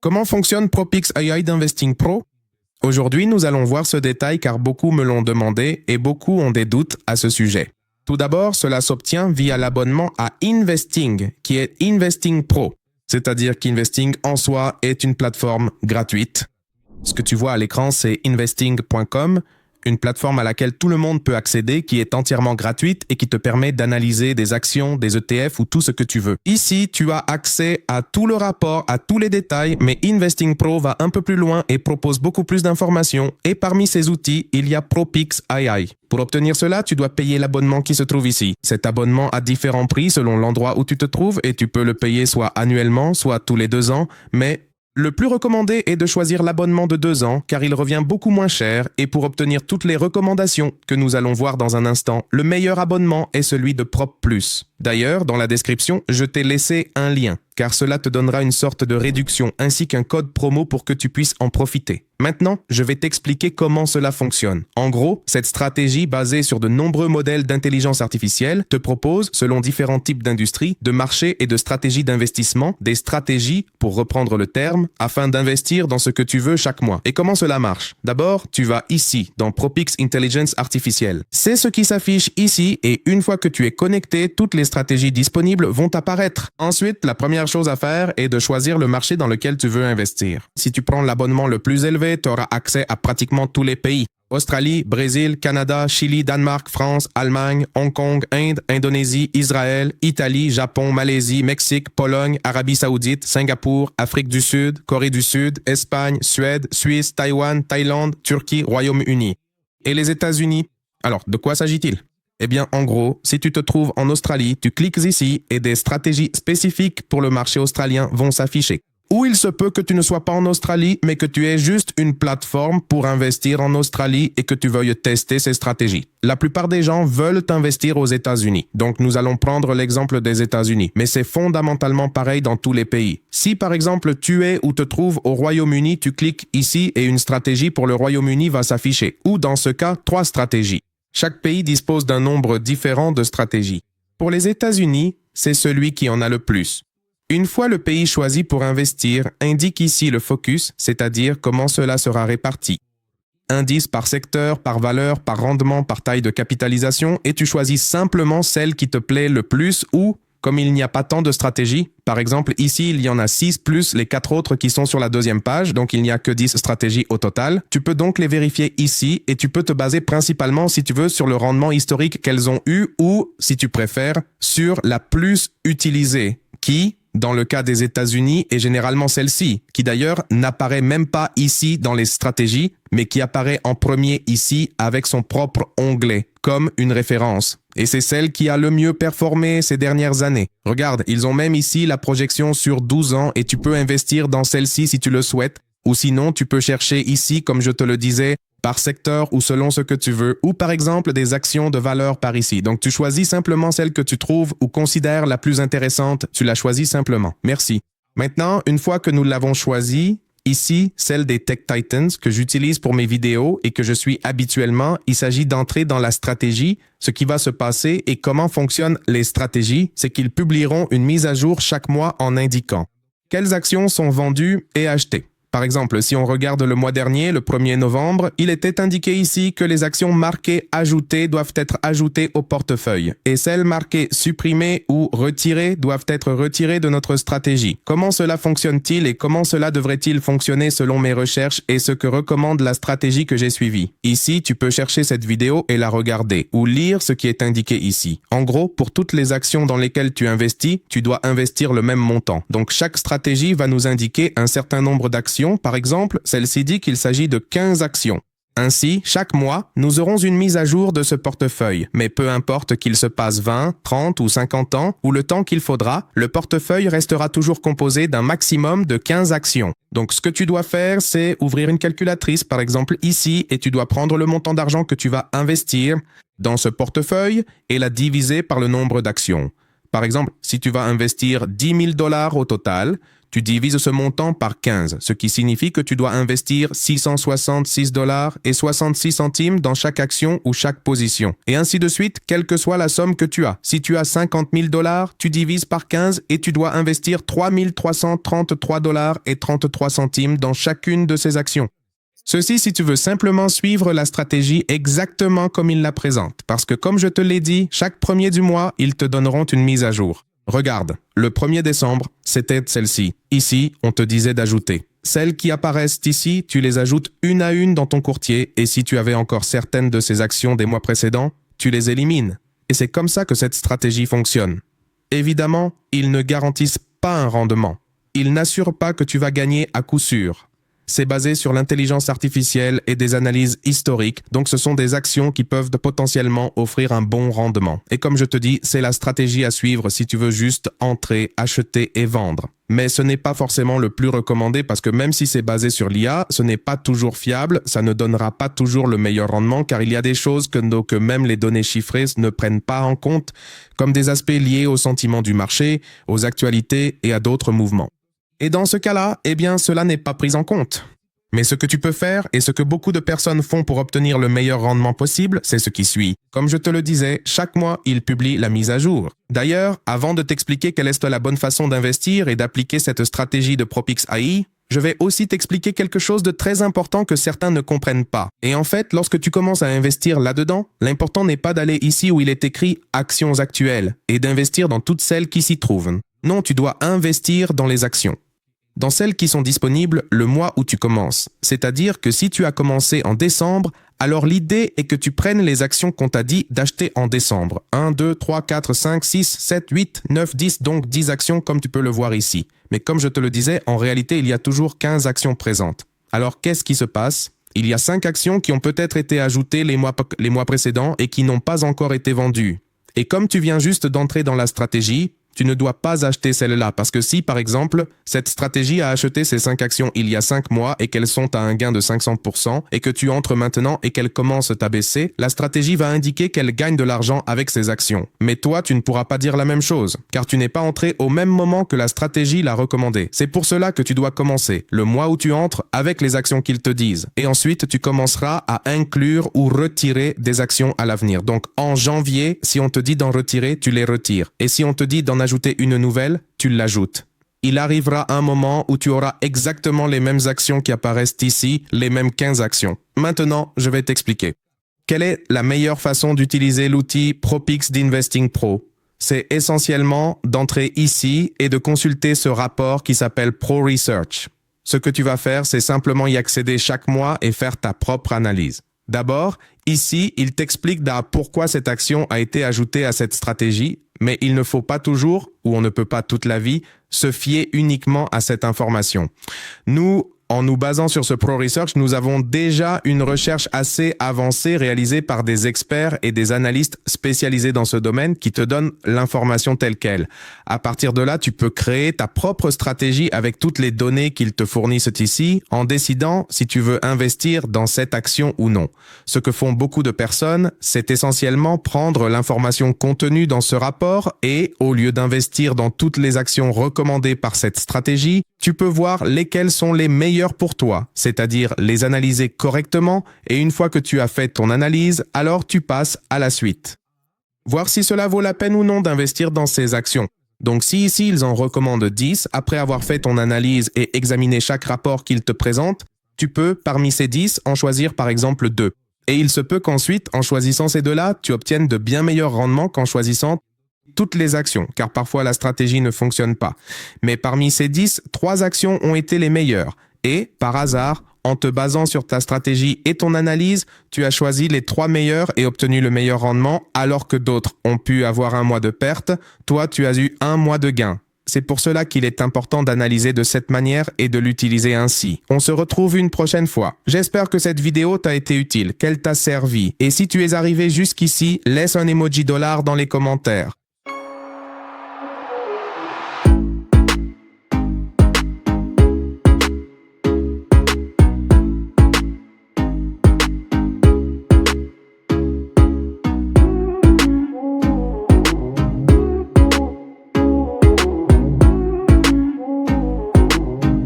Comment fonctionne Propix AI d'Investing Pro? Aujourd'hui, nous allons voir ce détail car beaucoup me l'ont demandé et beaucoup ont des doutes à ce sujet. Tout d'abord, cela s'obtient via l'abonnement à Investing, qui est Investing Pro, c'est-à-dire qu'Investing en soi est une plateforme gratuite. Ce que tu vois à l'écran, c'est investing.com, une plateforme à laquelle tout le monde peut accéder, qui est entièrement gratuite et qui te permet d'analyser des actions, des ETF ou tout ce que tu veux. Ici, tu as accès à tout le rapport, à tous les détails, mais Investing Pro va un peu plus loin et propose beaucoup plus d'informations. Et parmi ces outils, il y a Propix AI. Pour obtenir cela, tu dois payer l'abonnement qui se trouve ici. Cet abonnement a différents prix selon l'endroit où tu te trouves et tu peux le payer soit annuellement, soit tous les 2 ans, mais le plus recommandé est de choisir l'abonnement de 2 ans car il revient beaucoup moins cher et pour obtenir toutes les recommandations que nous allons voir dans un instant, le meilleur abonnement est celui de Prop Plus. D'ailleurs, dans la description, je t'ai laissé un lien car cela te donnera une sorte de réduction ainsi qu'un code promo pour que tu puisses en profiter. Maintenant, je vais t'expliquer comment cela fonctionne. En gros, cette stratégie basée sur de nombreux modèles d'intelligence artificielle te propose, selon différents types d'industries, de marchés et de stratégies d'investissement, des stratégies, pour reprendre le terme, afin d'investir dans ce que tu veux chaque mois. Et comment cela marche? D'abord, tu vas ici, dans Propix Intelligence Artificielle. C'est ce qui s'affiche ici et une fois que tu es connecté, toutes les stratégies disponibles vont apparaître. Ensuite, la première chose à faire est de choisir le marché dans lequel tu veux investir. Si tu prends l'abonnement le plus élevé, tu auras accès à pratiquement tous les pays. Australie, Brésil, Canada, Chili, Danemark, France, Allemagne, Hong Kong, Inde, Indonésie, Israël, Italie, Japon, Malaisie, Mexique, Pologne, Arabie Saoudite, Singapour, Afrique du Sud, Corée du Sud, Espagne, Suède, Suisse, Taïwan, Thaïlande, Turquie, Royaume-Uni. Et les États-Unis? Alors, de quoi s'agit-il? Eh bien, en gros, si tu te trouves en Australie, tu cliques ici et des stratégies spécifiques pour le marché australien vont s'afficher. Ou il se peut que tu ne sois pas en Australie, mais que tu aies juste une plateforme pour investir en Australie et que tu veuilles tester ces stratégies. La plupart des gens veulent investir aux États-Unis. Donc, nous allons prendre l'exemple des États-Unis. Mais c'est fondamentalement pareil dans tous les pays. Si, par exemple, tu es ou te trouves au Royaume-Uni, tu cliques ici et une stratégie pour le Royaume-Uni va s'afficher. Ou dans ce cas, 3 stratégies. Chaque pays dispose d'un nombre différent de stratégies. Pour les États-Unis, c'est celui qui en a le plus. Une fois le pays choisi pour investir, indique ici le focus, c'est-à-dire comment cela sera réparti. Indice par secteur, par valeur, par rendement, par taille de capitalisation, et tu choisis simplement celle qui te plaît le plus ou, comme il n'y a pas tant de stratégies, par exemple ici il y en a 6 plus les 4 autres qui sont sur la 2e page, donc il n'y a que 10 stratégies au total, tu peux donc les vérifier ici et tu peux te baser principalement si tu veux sur le rendement historique qu'elles ont eu ou, si tu préfères, sur la plus utilisée, qui, dans le cas des États-Unis, est généralement celle-ci, qui d'ailleurs n'apparaît même pas ici dans les stratégies, mais qui apparaît en premier ici avec son propre onglet, comme une référence. Et c'est celle qui a le mieux performé ces dernières années. Regarde, ils ont même ici la projection sur 12 ans et tu peux investir dans celle-ci si tu le souhaites. Ou sinon, tu peux chercher ici, comme je te le disais, par secteur ou selon ce que tu veux, ou par exemple des actions de valeur par ici. Donc tu choisis simplement celle que tu trouves ou considères la plus intéressante, tu la choisis simplement. Merci. Maintenant, une fois que nous l'avons choisie, ici, celle des Tech Titans que j'utilise pour mes vidéos et que je suis habituellement, il s'agit d'entrer dans la stratégie. Ce qui va se passer et comment fonctionnent les stratégies, c'est qu'ils publieront une mise à jour chaque mois en indiquant quelles actions sont vendues et achetées. Par exemple, si on regarde le mois dernier, le 1er novembre, il était indiqué ici que les actions marquées ajoutées doivent être ajoutées au portefeuille et celles marquées supprimées ou retirées doivent être retirées de notre stratégie. Comment cela fonctionne-t-il et comment cela devrait-il fonctionner selon mes recherches et ce que recommande la stratégie que j'ai suivie? Ici, tu peux chercher cette vidéo et la regarder ou lire ce qui est indiqué ici. En gros, pour toutes les actions dans lesquelles tu investis, tu dois investir le même montant. Donc, chaque stratégie va nous indiquer un certain nombre d'actions. Par exemple, celle-ci dit qu'il s'agit de 15 actions. Ainsi, chaque mois, nous aurons une mise à jour de ce portefeuille, mais peu importe qu'il se passe 20, 30 ou 50 ans, ou le temps qu'il faudra, le portefeuille restera toujours composé d'un maximum de 15 actions. Donc ce que tu dois faire, c'est ouvrir une calculatrice, par exemple ici, et tu dois prendre le montant d'argent que tu vas investir dans ce portefeuille et la diviser par le nombre d'actions. Par exemple, si tu vas investir 10 000 dollars au total, tu divises ce montant par 15, ce qui signifie que tu dois investir 666 dollars et 66 centimes dans chaque action ou chaque position. Et ainsi de suite, quelle que soit la somme que tu as. Si tu as 50 000 dollars, tu divises par 15 et tu dois investir 3 333 dollars et 33 centimes dans chacune de ces actions. Ceci si tu veux simplement suivre la stratégie exactement comme il la présente. Parce que comme je te l'ai dit, chaque premier du mois, ils te donneront une mise à jour. Regarde, le 1er décembre, c'était celle-ci. Ici, on te disait d'ajouter. Celles qui apparaissent ici, tu les ajoutes une à une dans ton courtier et si tu avais encore certaines de ces actions des mois précédents, tu les élimines. Et c'est comme ça que cette stratégie fonctionne. Évidemment, ils ne garantissent pas un rendement. Ils n'assurent pas que tu vas gagner à coup sûr. C'est basé sur l'intelligence artificielle et des analyses historiques, donc ce sont des actions qui peuvent potentiellement offrir un bon rendement. Et comme je te dis, c'est la stratégie à suivre si tu veux juste entrer, acheter et vendre. Mais ce n'est pas forcément le plus recommandé parce que même si c'est basé sur l'IA, ce n'est pas toujours fiable, ça ne donnera pas toujours le meilleur rendement car il y a des choses que même les données chiffrées ne prennent pas en compte, comme des aspects liés au sentiment du marché, aux actualités et à d'autres mouvements. Et dans ce cas-là, eh bien, cela n'est pas pris en compte. Mais ce que tu peux faire et ce que beaucoup de personnes font pour obtenir le meilleur rendement possible, c'est ce qui suit. Comme je te le disais, chaque mois, ils publient la mise à jour. D'ailleurs, avant de t'expliquer quelle est la bonne façon d'investir et d'appliquer cette stratégie de Propix AI, je vais aussi t'expliquer quelque chose de très important que certains ne comprennent pas. Et en fait, lorsque tu commences à investir là-dedans, l'important n'est pas d'aller ici où il est écrit « Actions actuelles » et d'investir dans toutes celles qui s'y trouvent. Non, tu dois investir dans les actions. Dans celles qui sont disponibles le mois où tu commences. C'est-à-dire que si tu as commencé en décembre, alors l'idée est que tu prennes les actions qu'on t'a dit d'acheter en décembre. 1, 2, 3, 4, 5, 6, 7, 8, 9, 10, donc 10 actions comme tu peux le voir ici. Mais comme je te le disais, en réalité, il y a toujours 15 actions présentes. Alors qu'est-ce qui se passe ? Il y a 5 actions qui ont peut-être été ajoutées les mois précédents et qui n'ont pas encore été vendues. Et comme tu viens juste d'entrer dans la stratégie, tu ne dois pas acheter celle-là parce que si, par exemple, cette stratégie a acheté ces 5 actions il y a 5 mois et qu'elles sont à un gain de 500% et que tu entres maintenant et qu'elles commencent à baisser, la stratégie va indiquer qu'elle gagne de l'argent avec ces actions. Mais toi, tu ne pourras pas dire la même chose car tu n'es pas entré au même moment que la stratégie l'a recommandé. C'est pour cela que tu dois commencer le mois où tu entres avec les actions qu'ils te disent. Et ensuite, tu commenceras à inclure ou retirer des actions à l'avenir. Donc, en janvier, si on te dit d'en retirer, tu les retires. Et si on te dit d'en ajouter une nouvelle, tu l'ajoutes. Il arrivera un moment où tu auras exactement les mêmes actions qui apparaissent ici, les mêmes 15 actions. Maintenant, je vais t'expliquer. Quelle est la meilleure façon d'utiliser l'outil Propix d'Investing Pro? C'est essentiellement d'entrer ici et de consulter ce rapport qui s'appelle Pro Research. Ce que tu vas faire, c'est simplement y accéder chaque mois et faire ta propre analyse. D'abord, ici, il t'explique pourquoi cette action a été ajoutée à cette stratégie, mais il ne faut pas toujours, ou on ne peut pas toute la vie, se fier uniquement à cette information. Nous, en nous basant sur ce Pro Research, nous avons déjà une recherche assez avancée réalisée par des experts et des analystes spécialisés dans ce domaine qui te donnent l'information telle qu'elle. À partir de là, tu peux créer ta propre stratégie avec toutes les données qu'ils te fournissent ici en décidant si tu veux investir dans cette action ou non. Ce que font beaucoup de personnes, c'est essentiellement prendre l'information contenue dans ce rapport et, au lieu d'investir dans toutes les actions recommandées par cette stratégie, tu peux voir lesquelles sont les meilleures pour toi, c'est-à-dire les analyser correctement et une fois que tu as fait ton analyse, alors tu passes à la suite. Voir si cela vaut la peine ou non d'investir dans ces actions. Donc si ici ils en recommandent 10, après avoir fait ton analyse et examiné chaque rapport qu'ils te présentent, tu peux, parmi ces 10, en choisir par exemple 2. Et il se peut qu'ensuite, en choisissant ces 2-là, tu obtiennes de bien meilleurs rendements qu'en choisissant toutes les actions, car parfois la stratégie ne fonctionne pas. Mais parmi ces 10, 3 actions ont été les meilleures. Et, par hasard, en te basant sur ta stratégie et ton analyse, tu as choisi les 3 meilleures et obtenu le meilleur rendement, alors que d'autres ont pu avoir un mois de perte. Toi, tu as eu 1 mois de gain. C'est pour cela qu'il est important d'analyser de cette manière et de l'utiliser ainsi. On se retrouve une prochaine fois. J'espère que cette vidéo t'a été utile, qu'elle t'a servi. Et si tu es arrivé jusqu'ici, laisse un emoji $ dans les commentaires.